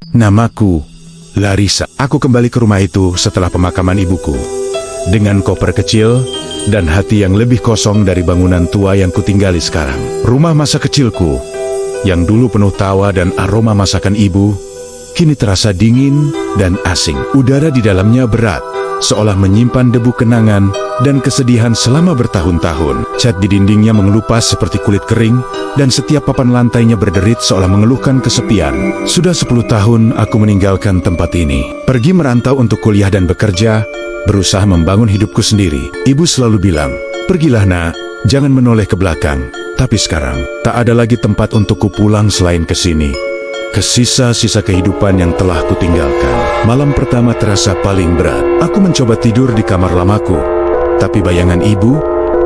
Namaku Larissa. Aku kembali ke rumah itu setelah pemakaman ibuku. Dengan koper kecil dan hati yang lebih kosong dari bangunan tua yang kutinggali sekarang. Rumah masa kecilku, yang dulu penuh tawa dan aroma masakan ibu, kini terasa dingin dan asing. Udara di dalamnya berat, seolah menyimpan debu kenangan dan kesedihan selama bertahun-tahun. Cat di dindingnya mengelupas seperti kulit kering, dan setiap papan lantainya berderit seolah mengeluhkan kesepian. Sudah 10 tahun aku meninggalkan tempat ini. Pergi merantau untuk kuliah dan bekerja, berusaha membangun hidupku sendiri. Ibu selalu bilang, "Pergilah nak, jangan menoleh ke belakang." Tapi sekarang, tak ada lagi tempat untukku pulang selain ke sini. Ke sisa-sisa kehidupan yang telah kutinggalkan. Malam pertama terasa paling berat. Aku mencoba tidur di kamar lamaku, tapi bayangan ibu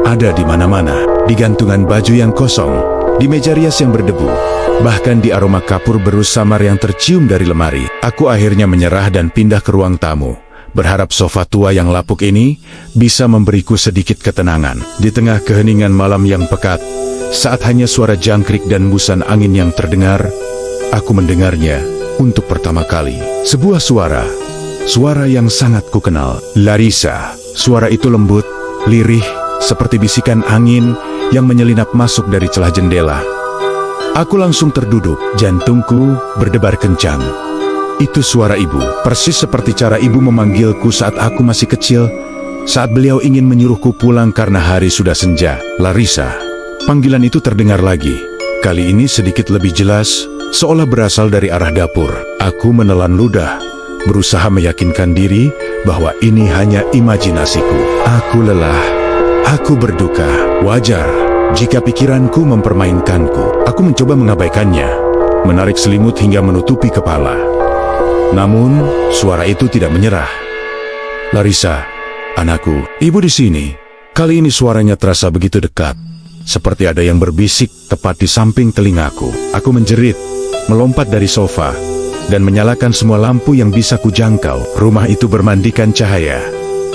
ada di mana-mana. Di gantungan baju yang kosong, di meja rias yang berdebu, bahkan di aroma kapur berus samar yang tercium dari lemari. Aku akhirnya menyerah dan pindah ke ruang tamu, berharap sofa tua yang lapuk ini bisa memberiku sedikit ketenangan. Di tengah keheningan malam yang pekat, saat hanya suara jangkrik dan hembusan angin yang terdengar, aku mendengarnya untuk pertama kali. Sebuah suara yang sangat kukenal. Larissa. Suara itu lembut, lirih, seperti bisikan angin yang menyelinap masuk dari celah jendela. Aku langsung terduduk, jantungku berdebar kencang. Itu suara ibu, persis seperti cara ibu memanggilku saat aku masih kecil, saat beliau ingin menyuruhku pulang karena hari sudah senja. Larissa. Panggilan itu terdengar lagi, kali ini sedikit lebih jelas, seolah berasal dari arah dapur. Aku menelan ludah, berusaha meyakinkan diri bahwa ini hanya imajinasiku. Aku lelah, aku berduka. Wajar jika pikiranku mempermainkanku. Aku mencoba mengabaikannya, menarik selimut hingga menutupi kepala. Namun, suara itu tidak menyerah. Larissa, anakku, ibu di sini. Kali ini suaranya terasa begitu dekat, seperti ada yang berbisik tepat di samping telingaku. Aku menjerit, melompat dari sofa, dan menyalakan semua lampu yang bisa kujangkau. Rumah itu bermandikan cahaya,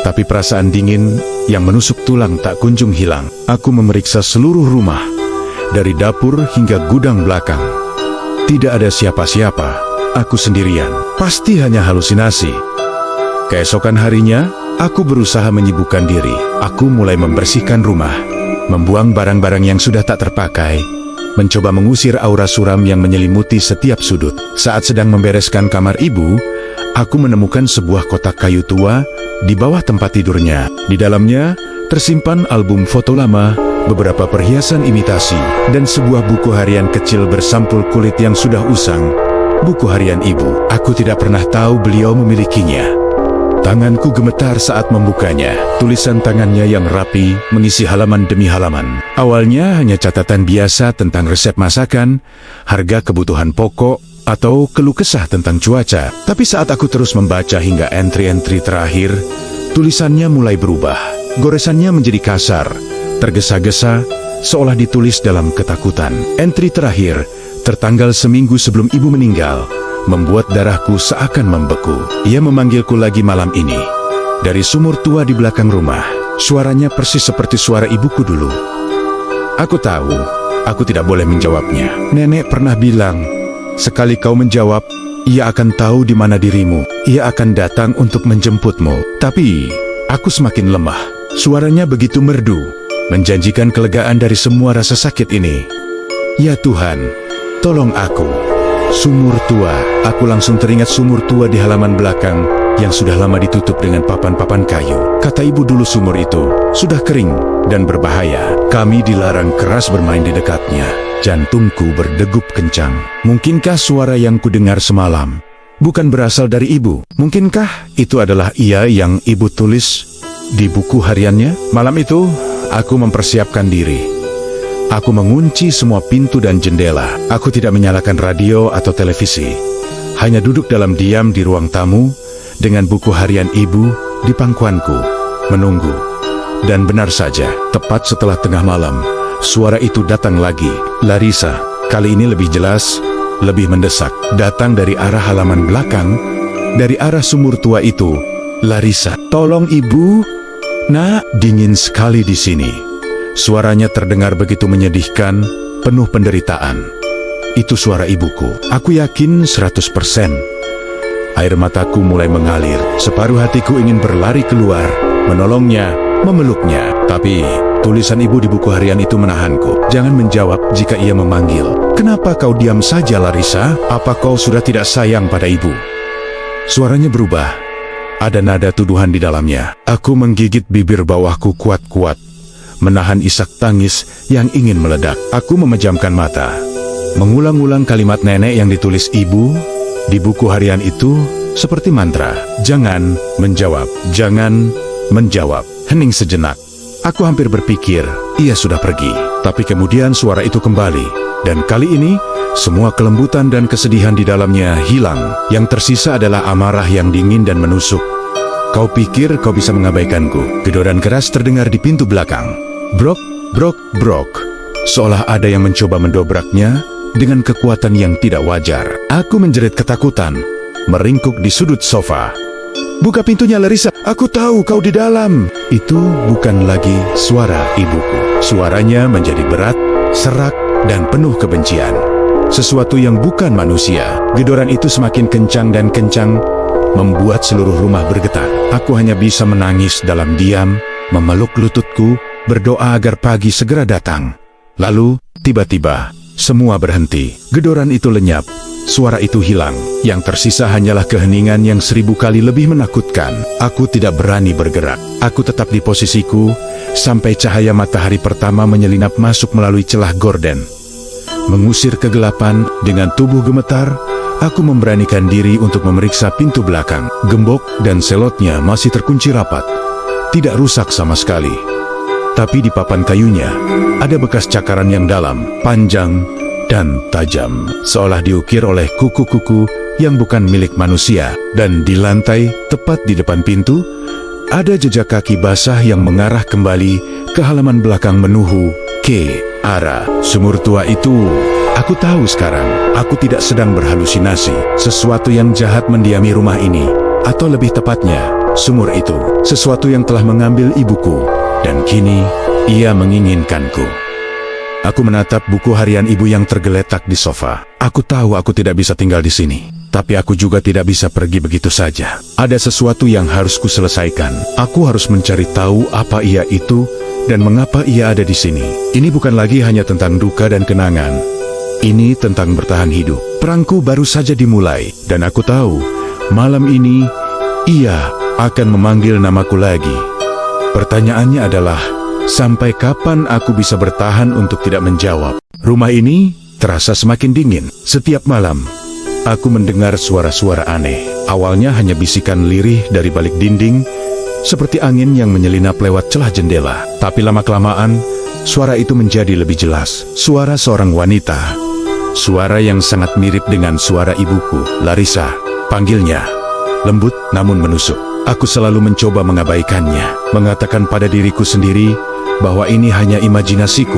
tapi perasaan dingin yang menusuk tulang tak kunjung hilang. Aku memeriksa seluruh rumah, dari dapur hingga gudang belakang. Tidak ada siapa-siapa, aku sendirian. Pasti hanya halusinasi. Keesokan harinya, aku berusaha menyibukkan diri. Aku mulai membersihkan rumah, membuang barang-barang yang sudah tak terpakai, mencoba mengusir aura suram yang menyelimuti setiap sudut. Saat sedang membereskan kamar ibu, aku menemukan sebuah kotak kayu tua di bawah tempat tidurnya. Di dalamnya tersimpan album foto lama, beberapa perhiasan imitasi, dan sebuah buku harian kecil bersampul kulit yang sudah usang. Buku harian ibu. Aku tidak pernah tahu beliau memilikinya. Tanganku gemetar saat membukanya. Tulisan tangannya yang rapi mengisi halaman demi halaman. Awalnya hanya catatan biasa tentang resep masakan, harga kebutuhan pokok, atau keluh kesah tentang cuaca. Tapi saat aku terus membaca hingga entry-entry terakhir, tulisannya mulai berubah. Goresannya menjadi kasar, tergesa-gesa, seolah ditulis dalam ketakutan. Entry terakhir, tertanggal seminggu sebelum ibu meninggal, membuat darahku seakan membeku. Ia memanggilku lagi malam ini. Dari sumur tua di belakang rumah, suaranya persis seperti suara ibuku dulu. Aku tahu, aku tidak boleh menjawabnya. Nenek pernah bilang, sekali kau menjawab, ia akan tahu di mana dirimu. Ia akan datang untuk menjemputmu. Tapi, aku semakin lemah. Suaranya begitu merdu, menjanjikan kelegaan dari semua rasa sakit ini. Ya Tuhan, tolong aku. Sumur tua. Aku langsung teringat sumur tua di halaman belakang yang sudah lama ditutup dengan papan-papan kayu. Kata ibu dulu sumur itu sudah kering dan berbahaya. Kami dilarang keras bermain di dekatnya. Jantungku berdegup kencang. Mungkinkah suara yang kudengar semalam bukan berasal dari ibu? Mungkinkah itu adalah ia yang ibu tulis di buku hariannya? Malam itu, aku mempersiapkan diri. Aku mengunci semua pintu dan jendela. Aku tidak menyalakan radio atau televisi. Hanya duduk dalam diam di ruang tamu dengan buku harian ibu di pangkuanku, menunggu. Dan benar saja, tepat setelah tengah malam, suara itu datang lagi. Larissa, kali ini lebih jelas, lebih mendesak. Datang dari arah halaman belakang, dari arah sumur tua itu. Larissa, tolong ibu. Nak, dingin sekali di sini. Suaranya terdengar begitu menyedihkan, penuh penderitaan. Itu suara ibuku. Aku yakin 100%. Air mataku mulai mengalir. Separuh hatiku ingin berlari keluar, menolongnya, memeluknya. Tapi tulisan ibu di buku harian itu menahanku. Jangan menjawab jika ia memanggil. Kenapa kau diam saja, Larissa? Apa kau sudah tidak sayang pada ibu? Suaranya berubah. Ada nada tuduhan di dalamnya. Aku menggigit bibir bawahku kuat-kuat, menahan isak tangis yang ingin meledak. Aku memejamkan mata, mengulang-ulang kalimat nenek yang ditulis ibu di buku harian itu seperti mantra. Jangan menjawab, jangan menjawab. Hening sejenak. Aku hampir berpikir ia sudah pergi. Tapi kemudian suara itu kembali. Dan kali ini, semua kelembutan dan kesedihan di dalamnya hilang. Yang tersisa adalah amarah yang dingin dan menusuk. Kau pikir kau bisa mengabaikanku? Gedoran keras terdengar di pintu belakang. Brok, brok, brok. Seolah ada yang mencoba mendobraknya dengan kekuatan yang tidak wajar. Aku menjerit ketakutan, meringkuk di sudut sofa. Buka pintunya, Larissa. Aku tahu kau di dalam. Itu bukan lagi suara ibuku. Suaranya menjadi berat, serak, dan penuh kebencian. Sesuatu yang bukan manusia. Gedoran itu semakin kencang dan kencang, membuat seluruh rumah bergetar. Aku hanya bisa menangis dalam diam, memeluk lututku, berdoa agar pagi segera datang. Lalu, tiba-tiba, semua berhenti. Gedoran itu lenyap, suara itu hilang. Yang tersisa hanyalah keheningan yang 1000 kali lebih menakutkan. Aku tidak berani bergerak. Aku tetap di posisiku, sampai cahaya matahari pertama menyelinap masuk melalui celah gorden. Mengusir kegelapan, dengan tubuh gemetar, aku memberanikan diri untuk memeriksa pintu belakang. Gembok dan selotnya masih terkunci rapat. Tidak rusak sama sekali. Tapi di papan kayunya, ada bekas cakaran yang dalam, panjang, dan tajam. Seolah diukir oleh kuku-kuku yang bukan milik manusia. Dan di lantai, tepat di depan pintu, ada jejak kaki basah yang mengarah kembali ke halaman belakang menuju ke arah sumur tua itu. Aku tahu sekarang, aku tidak sedang berhalusinasi. Sesuatu yang jahat mendiami rumah ini. Atau lebih tepatnya, sumur itu. Sesuatu yang telah mengambil ibuku. Dan kini, ia menginginkanku. Aku menatap buku harian ibu yang tergeletak di sofa. Aku tahu aku tidak bisa tinggal di sini. Tapi aku juga tidak bisa pergi begitu saja. Ada sesuatu yang harus kuselesaikan. Aku harus mencari tahu apa ia itu dan mengapa ia ada di sini. Ini bukan lagi hanya tentang duka dan kenangan. Ini tentang bertahan hidup. Perangku baru saja dimulai. Dan aku tahu, malam ini, ia akan memanggil namaku lagi. Pertanyaannya adalah, sampai kapan aku bisa bertahan untuk tidak menjawab? Rumah ini terasa semakin dingin. Setiap malam, aku mendengar suara-suara aneh. Awalnya hanya bisikan lirih dari balik dinding, seperti angin yang menyelinap lewat celah jendela. Tapi lama-kelamaan, suara itu menjadi lebih jelas. Suara seorang wanita. Suara yang sangat mirip dengan suara ibuku. Larissa, panggilnya. Lembut namun menusuk. Aku selalu mencoba mengabaikannya, mengatakan pada diriku sendiri bahwa ini hanya imajinasiku,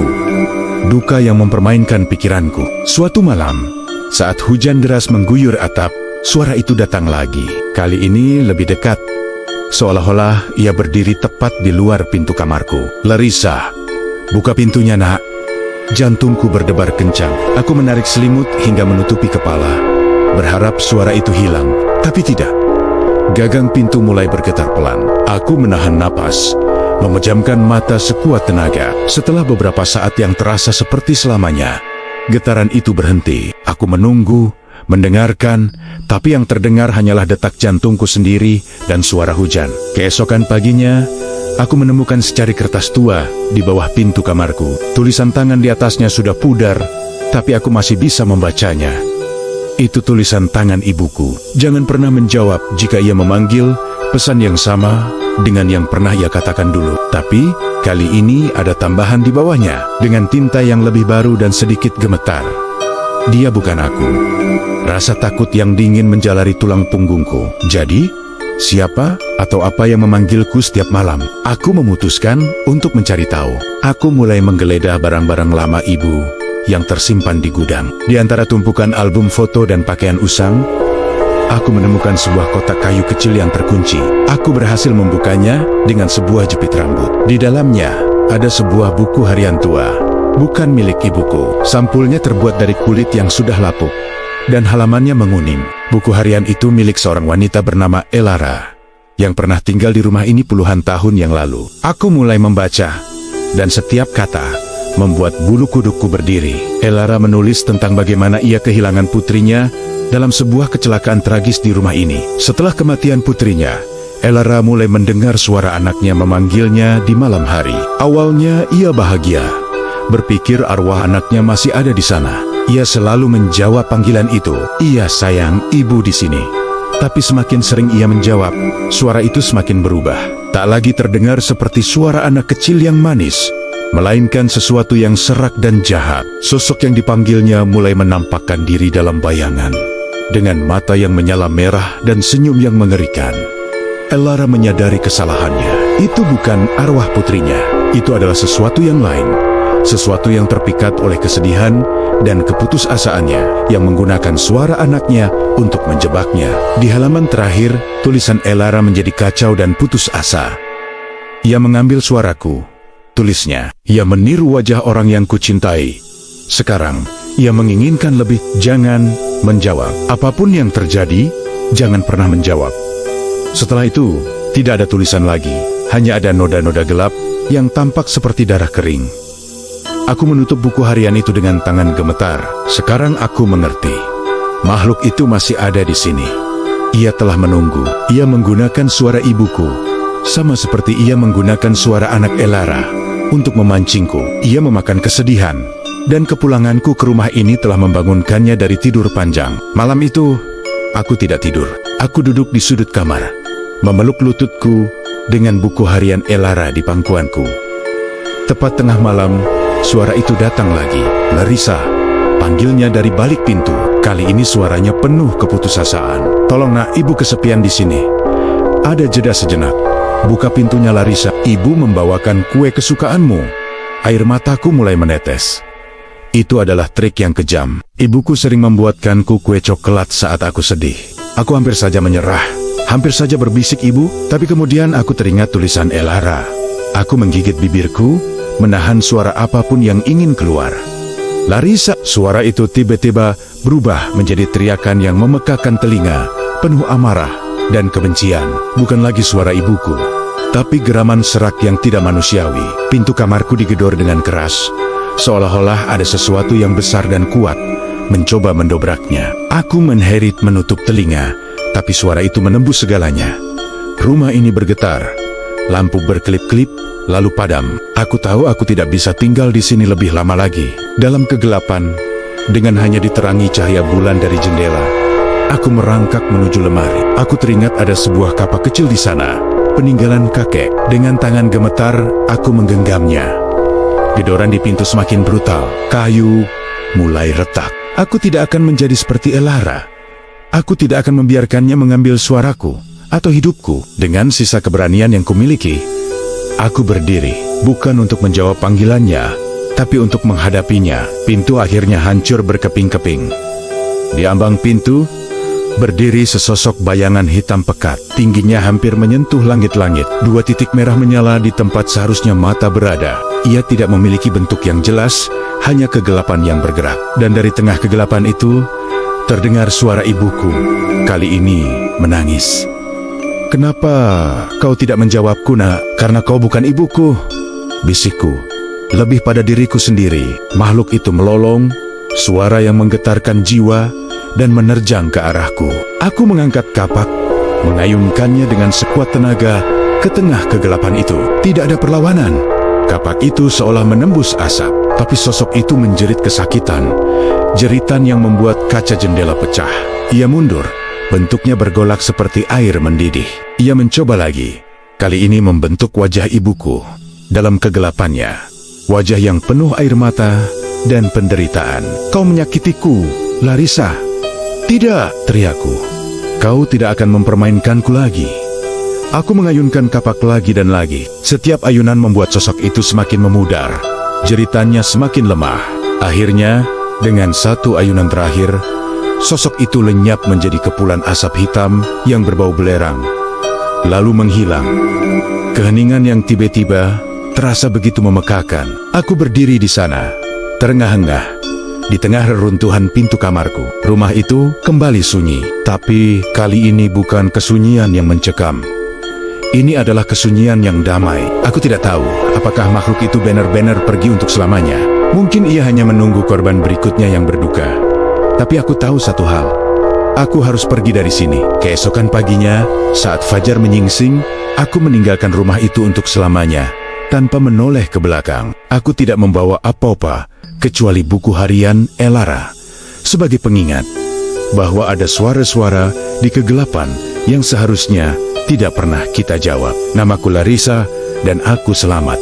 duka yang mempermainkan pikiranku. Suatu malam, saat hujan deras mengguyur atap, suara itu datang lagi. Kali ini lebih dekat, seolah-olah ia berdiri tepat di luar pintu kamarku. Larissa, buka pintunya, nak. Jantungku berdebar kencang. Aku menarik selimut hingga menutupi kepala, berharap suara itu hilang, tapi tidak. Gagang pintu mulai bergetar pelan. Aku menahan napas, memejamkan mata sekuat tenaga. Setelah beberapa saat yang terasa seperti selamanya, getaran itu berhenti. Aku menunggu, mendengarkan, tapi yang terdengar hanyalah detak jantungku sendiri dan suara hujan. Keesokan paginya, aku menemukan secari kertas tua di bawah pintu kamarku. Tulisan tangan di atasnya sudah pudar, tapi aku masih bisa membacanya. Itu tulisan tangan ibuku. Jangan pernah menjawab jika ia memanggil, pesan yang sama dengan yang pernah ia katakan dulu. Tapi, kali ini ada tambahan di bawahnya, dengan tinta yang lebih baru dan sedikit gemetar. Dia bukan aku. Rasa takut yang dingin menjalari tulang punggungku. Jadi, siapa atau apa yang memanggilku setiap malam? Aku memutuskan untuk mencari tahu. Aku mulai menggeledah barang-barang lama ibu yang tersimpan di gudang. Di antara tumpukan album foto dan pakaian usang, aku menemukan sebuah kotak kayu kecil yang terkunci. Aku berhasil membukanya dengan sebuah jepit rambut. Di dalamnya ada sebuah buku harian tua. bukan milik ibuku. Sampulnya terbuat dari kulit yang sudah lapuk, dan halamannya menguning. Buku harian itu milik seorang wanita bernama Elara, yang pernah tinggal di rumah ini puluhan tahun yang lalu. Aku mulai membaca, dan setiap kata membuat bulu kudukku berdiri. Elara menulis tentang bagaimana ia kehilangan putrinya dalam sebuah kecelakaan tragis di rumah ini. Setelah kematian putrinya, Elara mulai mendengar suara anaknya memanggilnya di malam hari. Awalnya ia bahagia, berpikir arwah anaknya masih ada di sana. Ia selalu menjawab panggilan itu, "Iya sayang, ibu di sini." Tapi semakin sering ia menjawab, suara itu semakin berubah. Tak lagi terdengar seperti suara anak kecil yang manis, melainkan sesuatu yang serak dan jahat. Sosok yang dipanggilnya mulai menampakkan diri dalam bayangan, dengan mata yang menyala merah dan senyum yang mengerikan. Elara menyadari kesalahannya. Itu bukan arwah putrinya. Itu adalah sesuatu yang lain. Sesuatu yang terpikat oleh kesedihan dan keputusasaannya, yang menggunakan suara anaknya untuk menjebaknya. Di halaman terakhir, tulisan Elara menjadi kacau dan putus asa. "Ia mengambil suaraku," tulisnya. "Ia meniru wajah orang yang kucintai. Sekarang, ia menginginkan lebih. Jangan menjawab. Apapun yang terjadi, jangan pernah menjawab." Setelah itu, tidak ada tulisan lagi. Hanya ada noda-noda gelap yang tampak seperti darah kering. Aku menutup buku harian itu dengan tangan gemetar. Sekarang aku mengerti. Makhluk itu masih ada di sini. Ia telah menunggu. Ia menggunakan suara ibuku, sama seperti ia menggunakan suara anak Elara untuk memancingku. Ia memakan kesedihan, dan kepulanganku ke rumah ini telah membangunkannya dari tidur panjang. Malam itu, aku tidak tidur. Aku duduk di sudut kamar, memeluk lututku dengan buku harian Elara di pangkuanku. Tepat tengah malam, suara itu datang lagi. "Larissa," panggilnya dari balik pintu. Kali ini suaranya penuh keputusasaan. "Tolong nak, ibu kesepian di sini." Ada jeda sejenak. "Buka pintunya Larissa, ibu membawakan kue kesukaanmu." Air mataku mulai menetes. Itu adalah trik yang kejam. Ibuku sering membuatkanku kue coklat saat aku sedih. Aku hampir saja menyerah, hampir saja berbisik ibu, tapi kemudian aku teringat tulisan Elara. Aku menggigit bibirku, menahan suara apapun yang ingin keluar. "Larissa!" Suara itu tiba-tiba berubah menjadi teriakan yang memekakan telinga, penuh amarah dan kebencian. Bukan lagi suara ibuku, tapi geraman serak yang tidak manusiawi. Pintu kamarku digedor dengan keras, seolah-olah ada sesuatu yang besar dan kuat mencoba mendobraknya. Aku menherit menutup telinga, tapi suara itu menembus segalanya. Rumah ini bergetar, lampu berkelip-kelip, lalu padam. Aku tahu aku tidak bisa tinggal di sini lebih lama lagi. Dalam kegelapan, dengan hanya diterangi cahaya bulan dari jendela, aku merangkak menuju lemari. Aku teringat ada sebuah kapak kecil di sana, peninggalan kakek. Dengan tangan gemetar, aku menggenggamnya. Gedoran di pintu semakin brutal. Kayu mulai retak. Aku tidak akan menjadi seperti Elara. Aku tidak akan membiarkannya mengambil suaraku atau hidupku. Dengan sisa keberanian yang kumiliki, aku berdiri, bukan untuk menjawab panggilannya, tapi untuk menghadapinya. Pintu akhirnya hancur berkeping-keping. Di ambang pintu, berdiri sesosok bayangan hitam pekat. Tingginya hampir menyentuh langit-langit. 2 titik merah menyala di tempat seharusnya mata berada. Ia tidak memiliki bentuk yang jelas, hanya kegelapan yang bergerak. Dan dari tengah kegelapan itu, terdengar suara ibuku. Kali ini menangis. "Kenapa kau tidak menjawabku, nak? Karena kau bukan ibuku," bisikku. Lebih pada diriku sendiri. Makhluk itu melolong, suara yang menggetarkan jiwa, dan menerjang ke arahku. Aku mengangkat kapak, mengayunkannya dengan sekuat tenaga ke tengah kegelapan itu. Tidak ada perlawanan. Kapak itu seolah menembus asap, tapi sosok itu menjerit kesakitan. Jeritan yang membuat kaca jendela pecah. Ia mundur, bentuknya bergolak seperti air mendidih. Ia mencoba lagi, kali ini membentuk wajah ibuku. Dalam kegelapannya, wajah yang penuh air mata dan penderitaan. "Kau menyakitiku, Larissa." "Tidak," teriakku. "Kau tidak akan mempermainkanku lagi." Aku mengayunkan kapak lagi dan lagi. Setiap ayunan membuat sosok itu semakin memudar. Jeritannya semakin lemah. Akhirnya, dengan satu ayunan terakhir, sosok itu lenyap menjadi kepulan asap hitam yang berbau belerang, lalu menghilang. Keheningan yang tiba-tiba terasa begitu memekakan. Aku berdiri di sana, terengah-engah di tengah reruntuhan pintu kamarku. Rumah itu kembali sunyi, tapi kali ini bukan kesunyian yang mencekam. Ini adalah kesunyian yang damai. Aku tidak tahu apakah makhluk itu benar-benar pergi untuk selamanya. Mungkin ia hanya menunggu korban berikutnya yang berduka. Tapi aku tahu satu hal. Aku harus pergi dari sini. Keesokan paginya, saat fajar menyingsing, aku meninggalkan rumah itu untuk selamanya. Tanpa menoleh ke belakang, aku tidak membawa apa-apa kecuali buku harian Elara sebagai pengingat bahwa ada suara-suara di kegelapan yang seharusnya tidak pernah kita jawab. Namaku Larissa dan aku selamat.